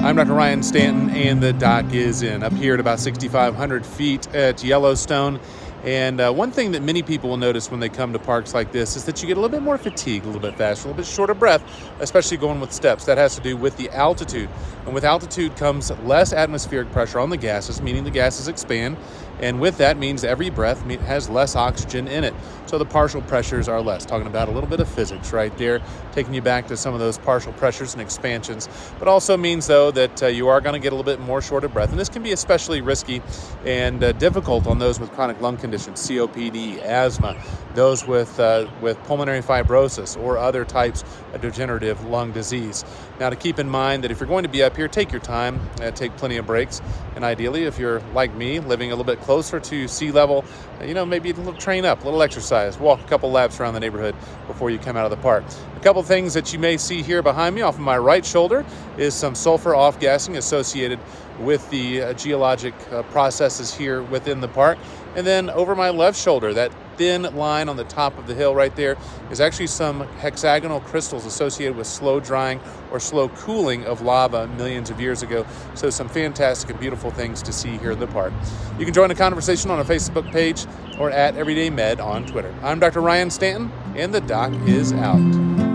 I'm Dr. Ryan Stanton, and the doc is in up here at about 6,500 feet at Yellowstone. And one thing that many people will notice when they come to parks like this is that you get a little bit more fatigue, a little bit faster, a little bit short of breath, especially going with steps. That has to do with the altitude. And with altitude comes less atmospheric pressure on the gases, meaning the gases expand. And with that means every breath has less oxygen in it. So the partial pressures are less. Talking about a little bit of physics right there, taking you back to some of those partial pressures and expansions. But also means, though, that you are going to get a little bit more short of breath. And this can be especially risky and difficult on those with chronic lung conditions, COPD, asthma, those with pulmonary fibrosis or other types of degenerative lung disease. Now, to keep in mind that if you're going to be up here, take your time, take plenty of breaks. And ideally, if you're like me, living a little bit closer to sea level, maybe a little train up, a little exercise, walk a couple laps around the neighborhood before you come out of the park. A couple things that you may see here behind me off of my right shoulder is some sulfur off-gassing associated with the geologic processes here within the park. And then over my left shoulder, that thin line on the top of the hill right there is actually some hexagonal crystals associated with slow drying or slow cooling of lava millions of years ago. So some fantastic and beautiful things to see here in the park. You can join the conversation on a Facebook page or at Everyday Med on Twitter. I'm Dr. Ryan Stanton, and the doc is out.